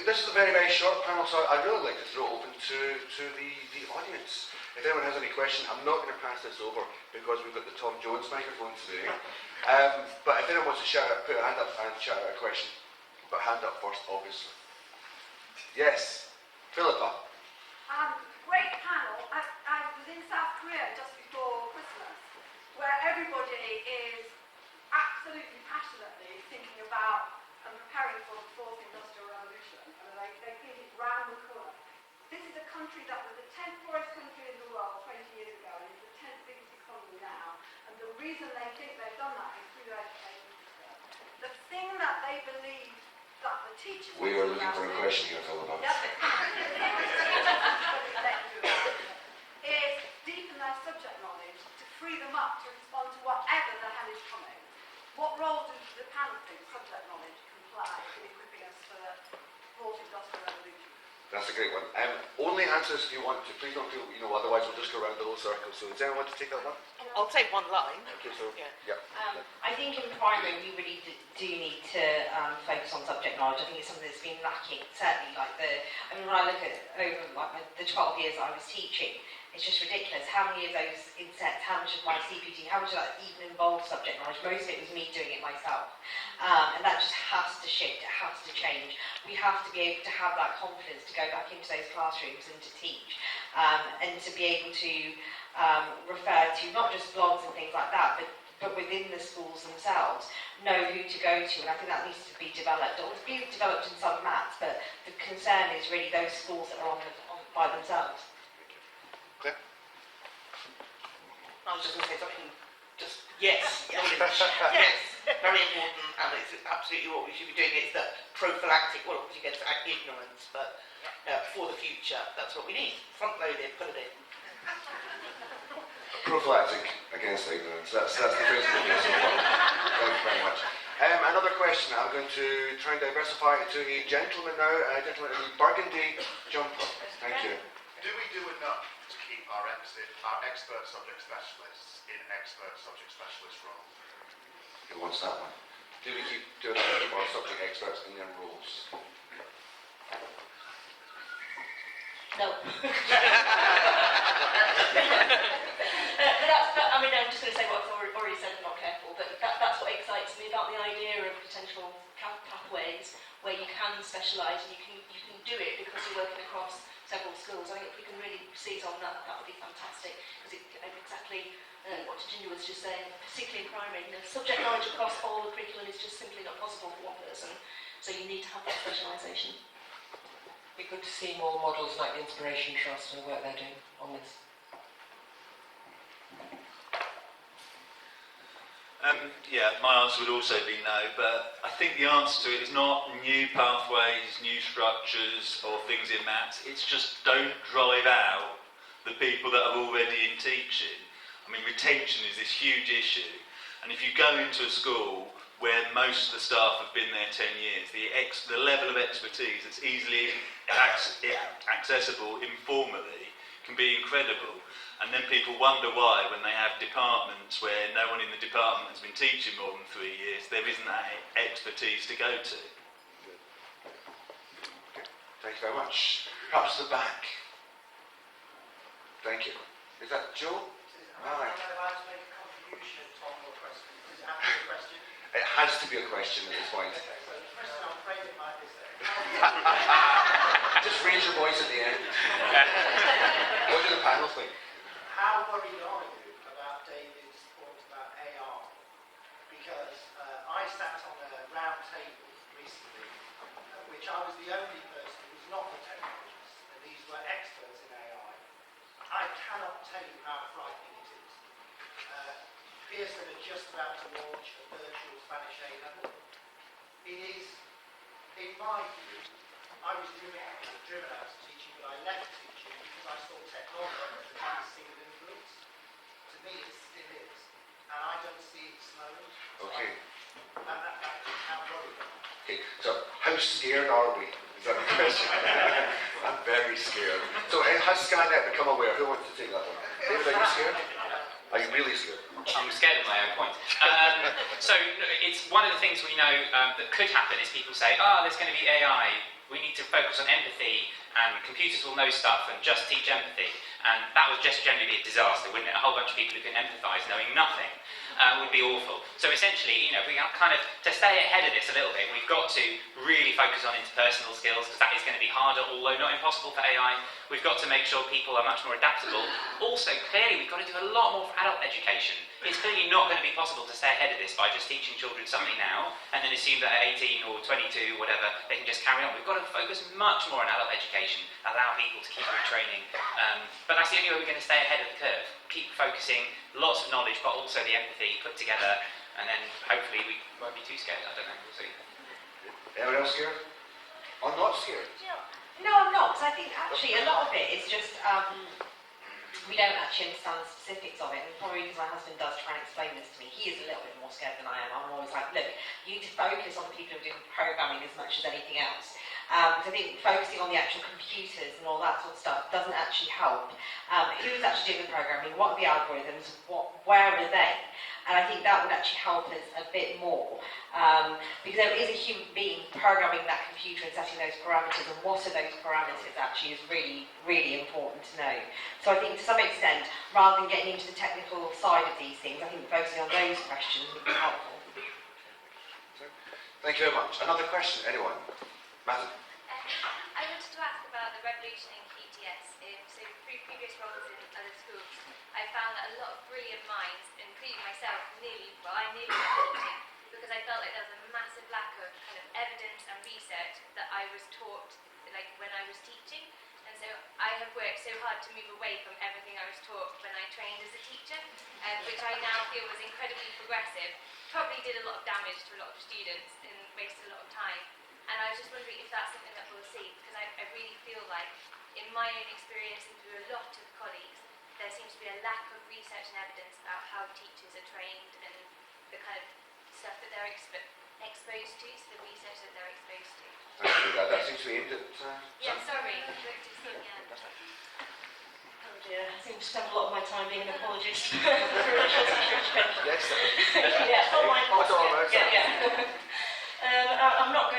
This is a very, very short panel, so I'd really like to throw it open to the audience. If anyone has any question, I'm not going to pass this over because we've got the Tom Jones microphone today. But if anyone wants to put a hand up and shout out a question, but hand up first, obviously. Yes, Philippa. Great panel. I was in South Korea just before Christmas, where everybody is absolutely passionately thinking about and preparing for the fourth industrial revolution. And they think it's round the corner. This is a country that was the 10th poorest country in the world 20 years ago, and is the 10th biggest economy now. And the reason they think they've done that is through their education system. The thing that they believe that the teachers... We are looking for a question here, Philippa. is deepen their subject knowledge to free them up to respond to whatever the hell is coming. What role does the panel think subject knowledge can play in equipping us for the fourth industrial revolution? That's a great one. Only answers if you want to. Please don't feel, otherwise we'll just go around the whole circle. So does anyone want to take that one? I'll take one line. Okay, so, yeah. I think in primary we really do need to focus on subject knowledge. I think it's something that's been lacking, certainly when I look at over the 12 years I was teaching, it's just ridiculous how many of those insets, how much of my CPD, how much of that even involved subject knowledge. Most of it was me doing it myself. And that just has to shift, it has to change. We have to be able to have that confidence to go back into those classrooms and to teach, and to be able to refer to not just blogs and things like that, but within the schools themselves, know who to go to, and I think that needs to be developed. Or it's been developed in some mats, but the concern is really those schools that are by themselves. Claire? I was just going to say something, yes, yes, very important, and it's absolutely what we should be doing. It's that prophylactic, against ignorance, but for the future, that's what we need. Front load it, put it in. Prophylactic against ignorance. That's the principle. Thank you very much. Another question. I'm going to try and diversify to a gentleman now. A gentleman in the burgundy jumper. Thank you. Do we do enough to keep our expert subject specialists in expert subject specialist roles? Who wants that one? Do we keep doing our subject experts in their roles? No. I'm just going to say what I've already said, I'm not careful, but that's what excites me about the idea of potential pathways where you can specialise and you can do it because you're working across several schools. I think if we can really seize on that, that would be fantastic, because exactly what Ginger was just saying, particularly in primary, subject knowledge across all the curriculum is just simply not possible for one person, so you need to have that specialisation. It'd be good to see more models like the Inspiration Trust and the work they're doing on this. My answer would also be no, but I think the answer to it is not new pathways, new structures or things in maths. It's just don't drive out the people that are already in teaching. I mean, retention is this huge issue, and if you go into a school where most of the staff have been there 10 years, the level of expertise that's easily accessible informally can be incredible. And then people wonder why, when they have departments where no one in the department has been teaching more than 3 years, there isn't that expertise to go to. Okay. Thank you very much. Perhaps the back. Thank you. Is that Joe? Am I allowed to make a contribution to your question? Does it have to be a question? It has to be a question at this point. Okay, so the question I'm afraid it might be there. Just raise your voice at the end. What do the panel think? How worried are you about David's point about AR? Because I sat on a round table recently, at which I was the only person who was not a technologist, and these were experts in AI. I cannot tell you how frightening it is. Pearson are just about to launch a virtual Spanish A-level. It is, in my view, I was driven out of teaching, but I left teaching because I saw technology as a single influence. To me, it still is. And I don't see it slowing. Okay. That's how worried I am. Okay, so how scared are we? Is that the question? I'm very scared. So has Skynet become aware? Who wants to take that one? David, are you scared? Are you really scared? I'm scared of my own point. So it's one of the things we know that could happen is people say, there's going to be AI, we need to focus on empathy, and computers will know stuff and just teach empathy. And that would just generally be a disaster, wouldn't it? A whole bunch of people who can empathise knowing nothing would be awful. So essentially, we kind of, to stay ahead of this a little bit, we've got to really focus on interpersonal skills, because that is going to be harder, although not impossible for AI. We've got to make sure people are much more adaptable. Also, clearly, we've got to do a lot more for adult education. It's clearly not going to be possible to stay ahead of this by just teaching children something now, and then assume that at 18 or 22, whatever, they can just carry on. We've got to focus much more on adult education, allow people to keep retraining. But that's the only way we're going to stay ahead of the curve. Keep focusing, lots of knowledge, but also the empathy put together, and then hopefully we won't be too scared. I don't know, we'll see. Anyone else scared? I'm not scared. No, I'm not, because I think actually a lot of it is just we don't actually understand the specifics of it, and probably because my husband does try and explain this to me, he is a little bit more scared than I am. I'm always like, look, you need to focus on the people who are doing programming as much as anything else. Because I think focusing on the actual computers and all that sort of stuff doesn't actually help. Who's actually doing the programming? What are the algorithms? Where are they? And I think that would actually help us a bit more. Because there is a human being programming that computer and setting those parameters, and what are those parameters actually is really, really important to know. So I think to some extent, rather than getting into the technical side of these things, I think focusing on those questions would be helpful. Thank you very much. Another question, anyone? Madam? I wanted to ask about the revolution in QTS. So through previous roles in other schools, I found that a lot of brilliant minds, including myself, I nearly got into, because I felt like there was a massive lack of kind of evidence and research that I was taught, like when I was teaching. And so I have worked so hard to move away from everything I was taught when I trained as a teacher, which I now feel was incredibly progressive. Probably did a lot of damage to a lot of students and wasted a lot of time. And I was just wondering if that's something that we'll see, because I really feel like, in my own experience and through a lot of colleagues, there seems to be a lack of research and evidence about how teachers are trained and the kind of stuff that they're exposed to, so the research that they're exposed to. Thank you. That seems to be aimed at... Yeah, sorry. Yeah. Oh dear, I seem to spend a lot of my time being an apologist. Yes. Yeah, it's not my fault. What's all about? Yeah. I'm not going